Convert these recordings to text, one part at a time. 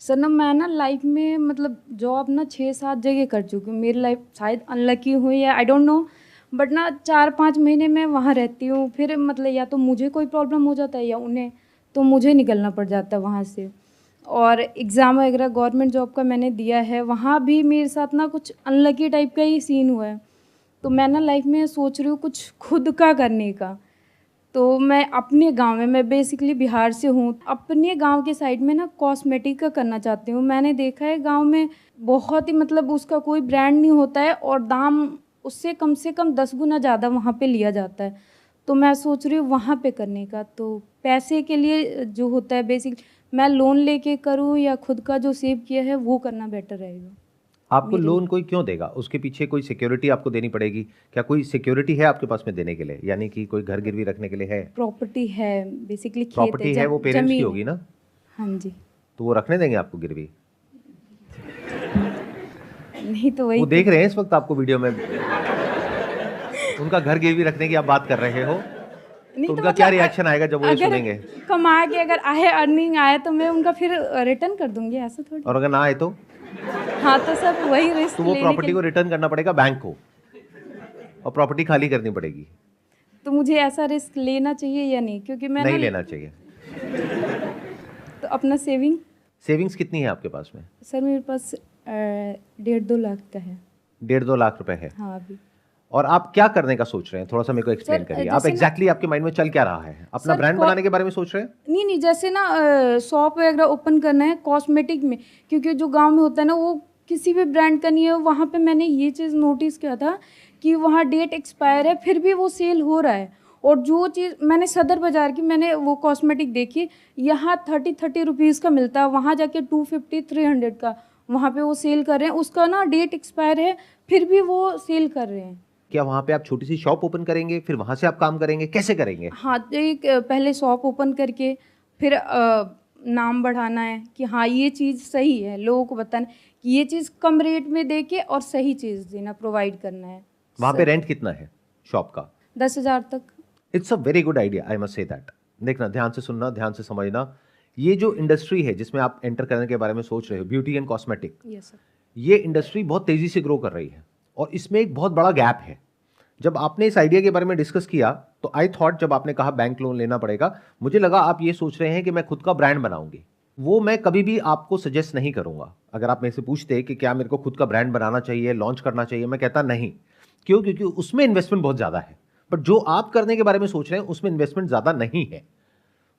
Sir ना मैं ना लाइफ में मतलब जॉब ना 6-7 जगह कर चुकी हूँ। मेरी लाइफ शायद अनलकी हुई है, आई डोंट नो, बट ना 4-5 महीने मैं वहाँ रहती हूँ। फिर मतलब या तो मुझे कोई प्रॉब्लम हो जाता है या उन्हें, तो मुझे निकलना पड़ जाता है वहाँ से। और एग्ज़ाम वगैरह गवर्नमेंट जॉब का मैंने दिया है, वहाँ भी मेरे साथ ना कुछ अनलकी टाइप का ही सीन हुआ है। तो मैं ना लाइफ में सोच रही हूँ कुछ खुद का करने का। तो मैं अपने गांव में, मैं बेसिकली बिहार से हूँ, अपने गांव के साइड में ना कॉस्मेटिक का करना चाहती हूँ। मैंने देखा है गांव में बहुत ही मतलब उसका कोई ब्रांड नहीं होता है और दाम उससे कम 10 गुना ज़्यादा वहाँ पे लिया जाता है। तो मैं सोच रही हूँ वहाँ पे करने का। तो पैसे के लिए जो होता है बेसिक, मैं लोन लेके करूँ या खुद का जो सेव किया है वो करना बेटर रहेगा आपको मेरे लिए। लोन कोई क्यों देगा? उसके पीछे कोई सिक्योरिटी आपको देनी पड़ेगी? क्या कोई सिक्योरिटी है आपके पास में देने के लिए, यानी कि कोई घर गिरवी रखने के लिए है? प्रॉपर्टी है, बेसिकली खेत है, प्रॉपर्टी है वो पेरेंट्स की जमीन है। होगी ना, हाँ जी। तो वो रखने देंगे आपको गिरवी? नहीं तो वही वो तो। देख रहे हैं इस वक्त आपको वीडियो में, उनका घर गिरवी रखने की आप बात कर रहे हो, नहीं तो तो उनका क्या मतलब रिएक्शन आएगा जब वो ये अगर सुनेंगे? कमा के अगर आए, अर्निंग आए, तो मैं उनका फिर रिटर्न कर दूंगी, ऐसा थोड़ी। और अगर ना आए तो हाँ तो सब वही तो रिस्क वो लेने के प्रॉपर्टी को लिए। रिटर्न करना पड़ेगा बैंक को, और प्रॉपर्टी खाली करनी पड़ेगी। तो मुझे ऐसा रिस्क लेना चाहिए या नहीं, क्योंकि मैं ना नहीं लेना चाहिए। तो अपना सेविंग। सेविंग्स कितनी है आपके पास में? सर मेरे पास 1.5-2 लाख का है। 1.5-2 लाख रुपए है। हाँ अभी। और आप क्या करने का सोच रहे हैं, थोड़ा सा मेरे को एक्सप्लेन सर करिए। आप जैसे ना, एग्जैक्टली आपके माइंड में चल क्या रहा है? अपना सर ब्रांड बनाने के बारे में सोच रहे हैं? नहीं नहीं, जैसे ना शॉप वगैरह ओपन करना है कॉस्मेटिक में, क्योंकि जो गांव में होता है ना वो किसी भी ब्रांड का नहीं है। वहाँ पे मैंने ये चीज़ नोटिस किया था कि वहाँ डेट एक्सपायर है फिर भी वो सेल हो रहा है। और जो चीज़ मैंने सदर बाज़ार की मैंने वो कॉस्मेटिक देखी, यहाँ 30-30 रुपीज़ का मिलता है, वहाँ जाके 250-300 का वहाँ पे वो सेल कर रहे हैं। उसका ना डेट एक्सपायर है फिर भी वो सेल कर रहे हैं। क्या वहां पे आप छोटी सी शॉप ओपन करेंगे, फिर वहां से आप काम करेंगे, कैसे करेंगे? हाँ तो एक पहले शॉप ओपन करके फिर नाम बढ़ाना है कि हाँ ये चीज़ सही है, लोगों को बताना कि ये चीज़ कम रेट में दे के और सही चीज़ देना, प्रोवाइड करना है। वहां पे रेंट कितना है शॉप का? 10,000 तक। It's a very good idea, I must say that. देखना, ध्यान से सुनना, ध्यान से समझना। ये जो इंडस्ट्री है जिसमें आप एंटर करने के बारे में सोच रहे हो, beauty and cosmetic, yes sir. ये इंडस्ट्री बहुत तेजी से ग्रो कर रही है और इसमें एक बहुत बड़ा गैप है। जब आपने इस आइडिया के बारे में डिस्कस किया तो आई थॉट, जब आपने कहा बैंक लोन लेना पड़ेगा, मुझे लगा आप ये सोच रहे हैं कि मैं खुद का ब्रांड बनाऊंगी। वो मैं कभी भी आपको सजेस्ट नहीं करूंगा। अगर आप मेरे से पूछते कि क्या मेरे को खुद का ब्रांड बनाना चाहिए, लॉन्च करना चाहिए, मैं कहता नहीं। क्यों? क्योंकि उसमें इन्वेस्टमेंट बहुत ज्यादा है। बट जो आप करने के बारे में सोच रहे हैं उसमें इन्वेस्टमेंट ज्यादा नहीं है,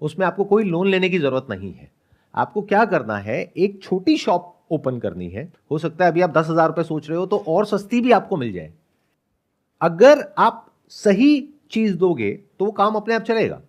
उसमें आपको कोई लोन लेने की जरूरत नहीं है। आपको क्या करना है, एक छोटी शॉप ओपन करनी है। हो सकता है अभी आप 10,000 रुपए सोच रहे हो तो और सस्ती भी आपको मिल जाए। अगर आप सही चीज दोगे तो वो काम अपने आप चलेगा।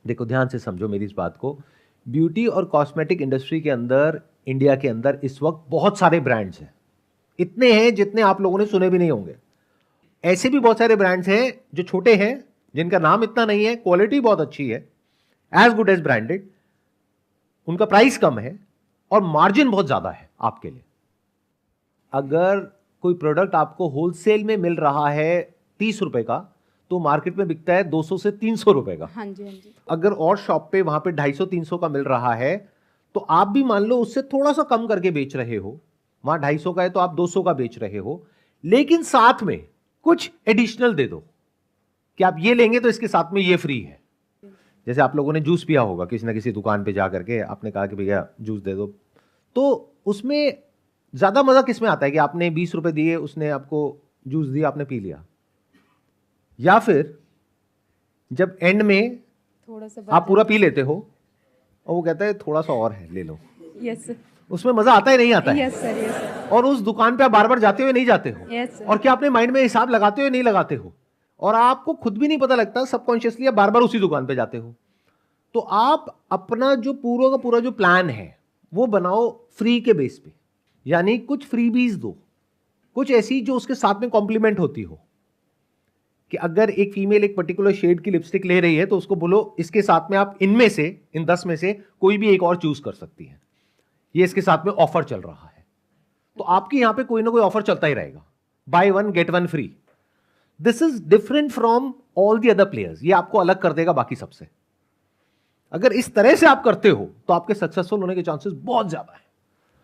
देखो, ध्यान से समझो मेरी इस बात को। ब्यूटी और कॉस्मेटिक इंडस्ट्री के अंदर, इंडिया के अंदर इस वक्त बहुत सारे ब्रांड्स हैं। इतने हैं जितने आप लोगों ने सुने भी नहीं होंगे। ऐसे भी बहुत सारे ब्रांड्स हैं जो छोटे हैं, जिनका नाम इतना नहीं है, क्वालिटी बहुत अच्छी है, एज गुड एज ब्रांडेड, उनका प्राइस कम है और मार्जिन बहुत ज्यादा है आपके लिए। अगर कोई प्रोडक्ट आपको होलसेल में मिल रहा है 30 रुपए का, तो मार्केट में बिकता है 200 से 300 रुपए का। हाँ जी हाँ जी। अगर और शॉप पे वहां पे 250-300 का मिल रहा है, तो आप भी मान लो उससे थोड़ा सा कम करके बेच रहे हो। वहां 250 का है तो आप 200 का बेच रहे हो, लेकिन साथ में कुछ एडिशनल दे दो कि आप ये लेंगे तो इसके साथ में ये फ्री है। जैसे आप लोगों ने जूस पिया होगा किसी ना किसी दुकान पे जा करके, आपने कहा कि भैया जूस दे दो, तो उसमें ज्यादा मजा किस में आता है कि आपने 20 रुपए दिए, उसने आपको जूस दिया, आपने पी लिया, या फिर जब एंड में थोड़ा सा आप पूरा पी लेते हो और वो कहता है थोड़ा सा और है, ले लो। Yes sir. उसमें मजा आता है नहीं आता है? Yes sir. Yes sir. और उस दुकान पे आप बार बार जाते हुए नहीं जाते हो? Yes sir. और क्या अपने माइंड में हिसाब लगाते हुए नहीं लगाते हो? और आपको खुद भी नहीं पता लगता, सबकॉन्शियसली आप बार बार उसी दुकान पे जाते हो। तो आप अपना जो पूरा का पूरा जो प्लान है वो बनाओ फ्री के बेस पे, यानी कुछ फ्रीबीज दो, कुछ ऐसी जो उसके साथ में कॉम्प्लीमेंट होती हो। कि अगर एक फीमेल एक पर्टिकुलर शेड की लिपस्टिक ले रही है तो उसको बोलो इसके साथ में आप इनमें से, इन 10 में से कोई भी एक और चूज कर सकती है, ये इसके साथ में ऑफर चल रहा है। तो आपकी यहां पे कोई ना कोई ऑफर चलता ही रहेगा, buy 1 get 1 free. This is different from all the other players, ये आपको अलग कर देगा बाकी सबसे। अगर इस तरह से आप करते हो तो आपके सक्सेसफुल होने के चांसेस बहुत ज्यादा है।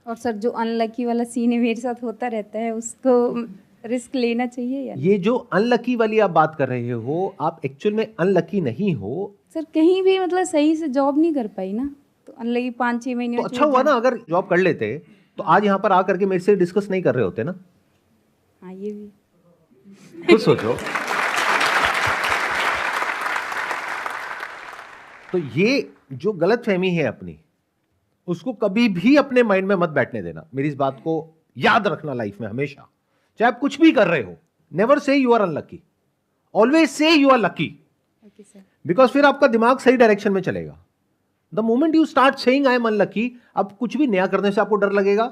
और सर जो अनलकी वाला सीन है मेरे साथ होता रहता है, उसको रिस्क लेना चाहिए या ये जो अनलकी वाली आप बात कर रहे हो, आप एक्चुअल में अनलकी नहीं हो। सर कहीं भी मतलब सही से जॉब नहीं कर पाई ना, तो अनलकी 5-6 महीने तो में अच्छा हुआ ना, अगर जॉब कर लेते तो आज यहाँ पर आकर के मेरे से डिस्कस नहीं कर रहे होते ना। हाँ ये भी खुद सोचो। तो ये जो गलत फहमी है अपनी, उसको कभी भी अपने माइंड में मत बैठने देना। मेरी इस बात को याद रखना लाइफ में हमेशा, चाहे आप कुछ भी कर रहे हो। Never say you are unlucky, always say you are lucky. Okay sir. Because फिर आपका दिमाग सही डायरेक्शन में चलेगा। The moment you start saying I am unlucky, अब कुछ भी नया करने से आपको डर लगेगा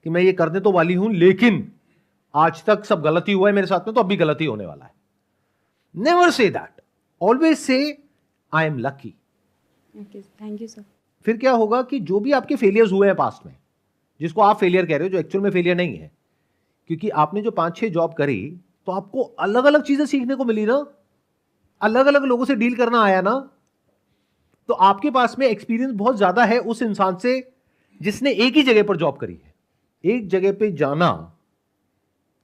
कि मैं ये करने तो वाली हूं, लेकिन आज तक सब गलती हुआ है मेरे साथ में, तो अब भी गलती होने वाला है। Never say that, always say I am lucky. Okay thank you sir. फिर क्या होगा कि जो भी आपके फेलियर्स हुए हैं पास्ट में, जिसको आप फेलियर कह रहे हो, जो एक्चुअल में फेलियर नहीं है, क्योंकि आपने जो 5-6 जॉब करी तो आपको अलग अलग चीजें सीखने को मिली ना, अलग अलग लोगों से डील करना आया ना। तो आपके पास में एक्सपीरियंस बहुत ज्यादा है उस इंसान से जिसने एक ही जगह पर जॉब करी है। एक जगह पे जाना,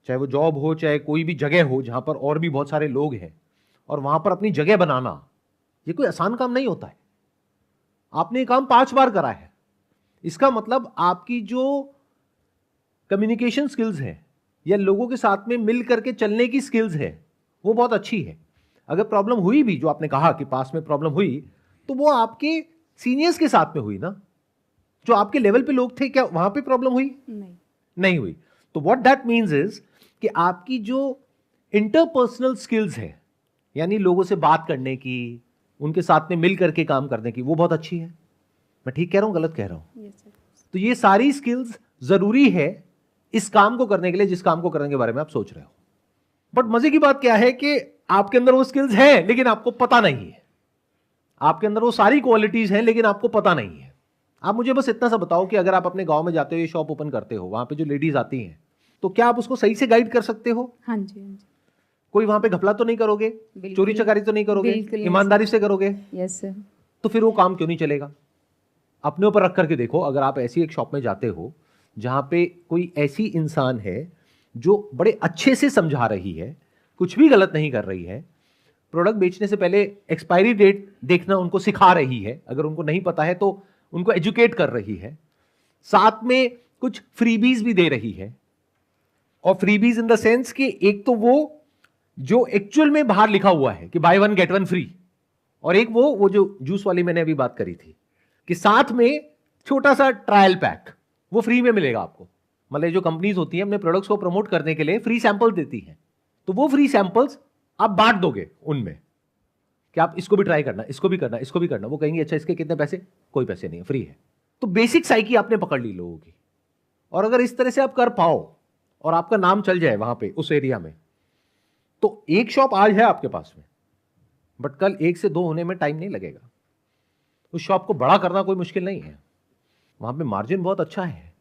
चाहे वो जॉब हो चाहे कोई भी जगह हो जहां पर और भी बहुत सारे लोग हैं, और वहां पर अपनी जगह बनाना, ये कोई आसान काम नहीं होता है। आपने ये काम 5 बार करा है, इसका मतलब आपकी जो कम्युनिकेशन स्किल्स है या लोगों के साथ में मिल करके चलने की स्किल्स है, वो बहुत अच्छी है। अगर प्रॉब्लम हुई भी, जो आपने कहा कि पास में प्रॉब्लम हुई, तो वो आपके सीनियर्स के साथ में हुई ना, जो आपके लेवल पे लोग थे, क्या वहां पे प्रॉब्लम हुई? नहीं हुई। तो व्हाट दैट मीन्स इज कि आपकी जो इंटरपर्सनल स्किल्स है, यानी लोगों से बात करने की, उनके साथ में मिल करके काम करने की, वो बहुत अच्छी है। मैं ठीक कह रहा हूं, गलत कह रहा हूं? Yes sir. तो ये सारी स्किल्स जरूरी है इस काम को करने के लिए, जिस काम को करने के बारे में आप सोच रहे हो। बट मजे की बात क्या है कि आपके अंदर वो स्किल्स हैं लेकिन आपको पता नहीं है। आपके अंदर वो सारी क्वालिटीज हैं लेकिन आपको पता नहीं है। आप मुझे बस इतना सा बताओ कि अगर आप अपने गांव में जाते हो, ये शॉप ओपन करते हो, वहां पे जो लेडीज आती हैं, तो क्या आप उसको सही से गाइड कर सकते हो? हाँ जी, हाँ जी। कोई वहां पे घपला तो नहीं करोगे, चोरी चकारी तो नहीं करोगे, ईमानदारी से करोगे? Yes sir. तो फिर वो काम क्यों नहीं चलेगा? अपने ऊपर रख करके देखो। अगर आप ऐसी एक शॉप में जाते हो जहां पे कोई ऐसी इंसान है जो बड़े अच्छे से समझा रही है, कुछ भी गलत नहीं कर रही है, प्रोडक्ट बेचने से पहले एक्सपायरी डेट देखना उनको सिखा रही है, अगर उनको नहीं पता है तो उनको एजुकेट कर रही है, साथ में कुछ फ्रीबीज भी दे रही है। और फ्रीबीज इन द सेंस कि एक तो वो जो एक्चुअल में बाहर लिखा हुआ है कि बाय 1 गेट 1 फ्री, और एक वो जो जूस वाली मैंने अभी बात करी थी कि साथ में छोटा सा ट्रायल पैक वो फ्री में मिलेगा आपको। मतलब जो कंपनीज होती हैं अपने प्रोडक्ट्स को प्रमोट करने के लिए फ्री सैंपल देती हैं, तो वो फ्री सैंपल्स आप बांट दोगे उनमें कि आप इसको भी ट्राई करना, इसको भी करना, इसको भी करना। वो कहेंगे अच्छा इसके कितने पैसे? कोई पैसे नहीं है, फ्री है। तो बेसिक साइकी आपने पकड़ ली लोगों की। और अगर इस तरह से आप कर पाओ और आपका नाम चल जाए वहां पे उस एरिया में, तो एक शॉप आज है आपके पास में, बट कल 1 से 2 होने में टाइम नहीं लगेगा। उस शॉप को बड़ा करना कोई मुश्किल नहीं है, वहां पे मार्जिन बहुत अच्छा है,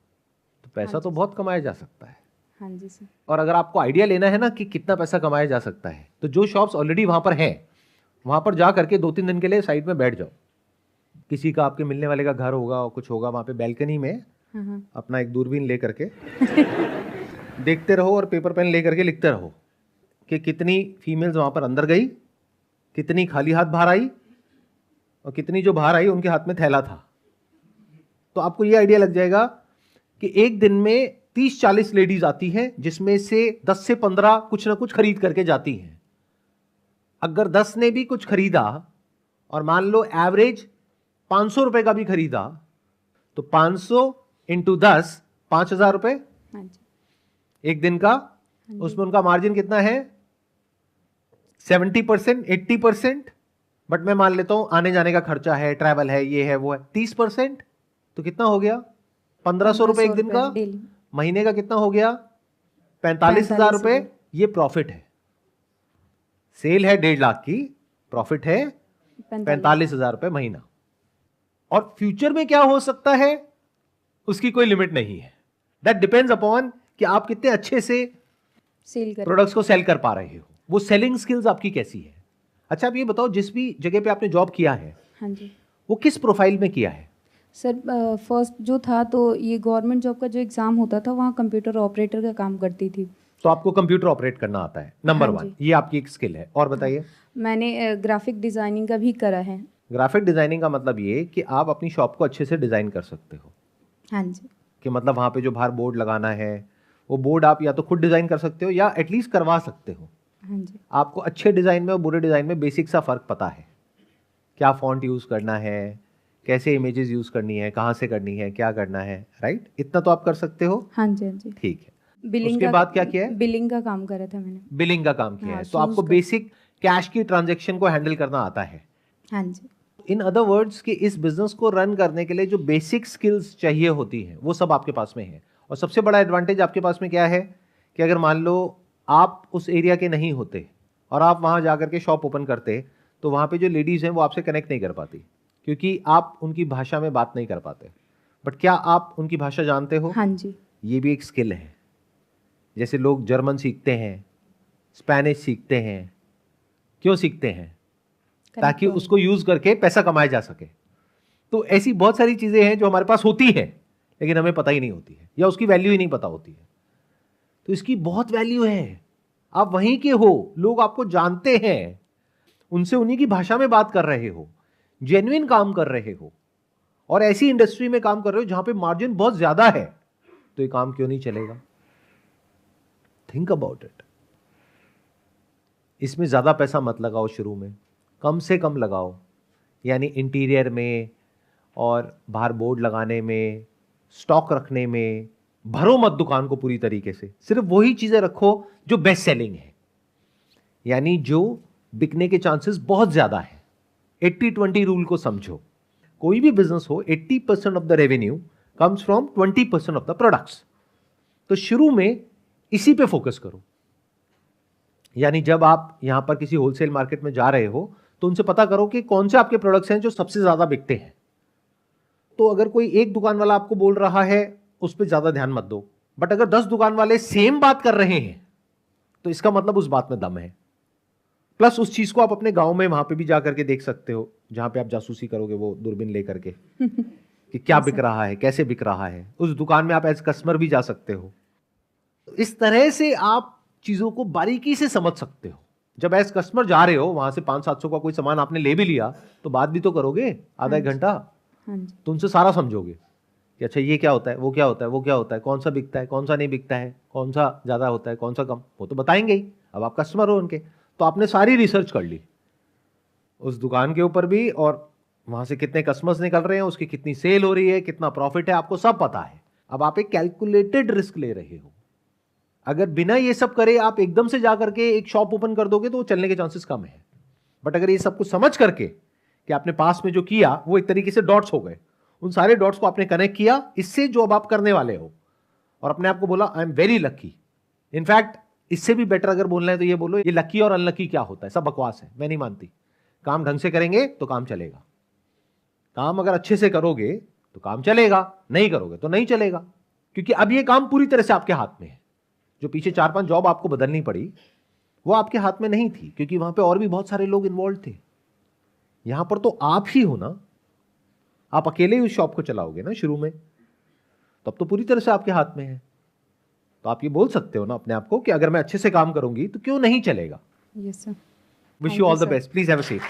तो पैसा तो बहुत कमाया जा सकता है। हाँ जी सर। और अगर आपको आइडिया लेना है ना कि कितना पैसा कमाया जा सकता है, तो जो शॉप्स ऑलरेडी वहां पर हैं, वहां पर जा करके 2-3 दिन के लिए साइड में बैठ जाओ। किसी का आपके मिलने वाले का घर होगा और कुछ होगा, वहां पे बैल्कनी में अपना एक दूरबीन ले करके देखते रहो और पेपर पेन ले करके लिखते रहो कि कितनी फीमेल्स वहां पर अंदर गई, कितनी खाली हाथ बाहर आई, और कितनी जो बाहर आई उनके हाथ में थैला था। तो आपको ये आइडिया लग जाएगा कि एक दिन में 30-40 लेडीज आती हैं, जिसमें से 10 से 15 कुछ ना कुछ खरीद करके जाती हैं। अगर 10 ने भी कुछ खरीदा और मान लो एवरेज 500 रुपए का भी खरीदा, तो 500 इंटू 10 5,000 रुपए हाँ जी। एक दिन का। उसमें उनका मार्जिन कितना है? 70%, 80%। बट मैं मान लेता हूं आने जाने का खर्चा है, ट्रैवल है, ये है वो है, 30%। तो कितना हो गया? 1,500 रुपए एक दिन का। महीने का कितना हो गया? 45,000 रुपए। ये प्रॉफिट है। सेल है 1.5 लाख की, प्रॉफिट है 45,000 रुपए महीना। और फ्यूचर में क्या हो सकता है उसकी कोई लिमिट नहीं है। दैट डिपेंड्स अपॉन कि आप कितने अच्छे से सेल कर प्रोडक्ट्स को सेल कर पा रहे हो, वो सेलिंग स्किल्स आपकी कैसी है। अच्छा आप ये बताओ, जिस भी जगह पे आपने जॉब किया है, हाँ जी वो किस प्रोफाइल में किया है? सर, फर्स्ट जो था तो ये गवर्नमेंट जॉब का जो एग्ज़ाम होता था वहाँ कंप्यूटर ऑपरेटर का काम करती थी। तो आपको कंप्यूटर ऑपरेट करना आता है, नंबर हाँ 1, जी। ये आपकी एक स्किल है। और बताइए। मैंने ग्राफिक डिज़ाइनिंग का भी करा है। ग्राफिक डिजाइनिंग का मतलब ये कि आप अपनी शॉप को अच्छे से डिजाइन कर सकते हो, हाँ जी। कि मतलब वहाँ पे जो बाहर बोर्ड लगाना है वो बोर्ड आप या तो खुद डिजाइन कर सकते हो या एटलीस्ट करवा सकते हो। हाँ जी। आपको अच्छे डिजाइन में और बुरे डिजाइन में बेसिक सा फर्क पता है, क्या फॉन्ट यूज करना है, कैसे इमेजेस यूज करनी है, कहाँ से करनी है, क्या करना है, राइट? इतना तो आप कर सकते हो। हाँ जी। हाँ जी। ठीक है। बिलिंग उसके का बाद क्या किया है? बिलिंग का काम करा था मैंने। बिलिंग का काम किया हाँ, है, तो आपको shoes का। बेसिक कैश की ट्रांजैक्शन को हैंडल करना आता है। हाँ जी। इन अदर वर्ड्स कि इस बिजनेस को रन करने के लिए जो बेसिक स्किल्स चाहिए होती हैं वो सब आपके पास में है। और सबसे बड़ा एडवांटेज आपके पास में क्या है कि अगर मान लो आप उस एरिया के नहीं होते और आप वहां जाकर के शॉप ओपन करते, तो वहां पे जो लेडीज हैं वो आपसे कनेक्ट नहीं कर पाती, क्योंकि आप उनकी भाषा में बात नहीं कर पाते। बट क्या आप उनकी भाषा जानते हो? हाँ जी। ये भी एक स्किल है। जैसे लोग जर्मन सीखते हैं, स्पेनिश सीखते हैं, क्यों सीखते हैं? ताकि Connect उसको यूज करके पैसा कमाया जा सके। तो ऐसी बहुत सारी चीजें हैं जो हमारे पास होती हैं लेकिन हमें पता ही नहीं होती है, या उसकी वैल्यू ही नहीं पता होती है। तो इसकी बहुत वैल्यू है। आप वहीं के हो, लोग आपको जानते हैं, उनसे उन्हीं की भाषा में बात कर रहे हो, जेन्युइन काम कर रहे हो, और ऐसी इंडस्ट्री में काम कर रहे हो जहां पे मार्जिन बहुत ज्यादा है, तो ये काम क्यों नहीं चलेगा? Think about it. इसमें ज्यादा पैसा मत लगाओ शुरू में, कम से कम लगाओ, यानी इंटीरियर में और बाहर बोर्ड लगाने में, स्टॉक रखने में। भरो मत दुकान को पूरी तरीके से, सिर्फ वही चीजें रखो जो बेस्ट सेलिंग है, यानी जो बिकने के चांसेस बहुत ज्यादा है। 80-20 रूल को समझो। कोई भी बिजनेस हो, 80% of the revenue comes from 20% of the products. तो शुरू में इसी पे फोकस करो। यानी जब आप यहां पर किसी होलसेल मार्केट में जा रहे हो तो उनसे पता करो कि कौन से आपके प्रोडक्ट्स हैं जो सबसे ज्यादा बिकते हैं। तो अगर कोई एक दुकान वाला आपको बोल रहा है उस पर ज्यादा ध्यान मत दो, बट अगर 10 दुकान वाले सेम बात कर रहे हैं तो इसका मतलब उस बात में दम है। प्लस उस चीज को आप अपने गांव में वहां पे भी जाकर के देख सकते हो, जहां पे आप जासूसी करोगे वो दूरबीन लेकर के कि क्या बिक रहा है, कैसे बिक रहा है। उस दुकान में आप एज कस्टमर भी जा सकते हो। इस तरह से आप चीजों को बारीकी से समझ सकते हो। जब एज कस्टमर जा रहे हो, वहां से 500-700 का कोई सामान आपने ले भी लिया तो बात भी तो करोगे आधा एक घंटा, हाँ जी। तो उनसे सारा समझोगे कि अच्छा ये क्या होता है, वो क्या होता है, वो क्या होता है, कौन सा बिकता है, कौन सा नहीं बिकता है, कौन सा ज्यादा होता है, कौन सा कम, वो तो बताएंगे ही। अब आप कस्टमर हो उनके, तो आपने सारी रिसर्च कर ली उस दुकान के ऊपर भी, और वहां से कितने कस्टमर्स निकल रहे हैं, उसकी कितनी सेल हो रही है, कितना प्रॉफिट है, आपको सब पता है। अब आप एक कैलकुलेटेड रिस्क ले रहे हो। अगर बिना ये सब करे आप एकदम से जाकर के एक शॉप ओपन कर दोगे तो वो चलने के चांसेस कम है। बट अगर ये सब कुछ समझ करके कि आपने पास में जो किया वो एक तरीके से डॉट्स हो गए, उन सारे डॉट्स को आपने कनेक्ट किया इससे जो अब आप करने वाले हो, और अपने आप को बोला I am very lucky. In fact इससे भी बेटर अगर बोलना है तो ये बोलो ये लकी और अनलकी क्या होता है, सब बकवास है, मैं नहीं मानती। काम ढंग से करेंगे तो काम चलेगा। काम अगर अच्छे से करोगे तो काम चलेगा, नहीं करोगे तो नहीं चलेगा। क्योंकि अब ये काम पूरी तरह से आपके हाथ में है। जो पीछे 4-5 जॉब आपको बदलनी पड़ी वो आपके हाथ में नहीं थी, क्योंकि वहां पे और भी बहुत सारे लोग इन्वॉल्व थे। यहां पर तो आप ही हो ना, आप अकेले ही उस शॉप को चलाओगे ना शुरू में, तब तो पूरी तरह से आपके हाथ में है। तो आप ये बोल सकते हो ना अपने आप को कि अगर मैं अच्छे से काम करूंगी तो क्यों नहीं चलेगा। Yes sir. Wish you all the best. Please have a seat.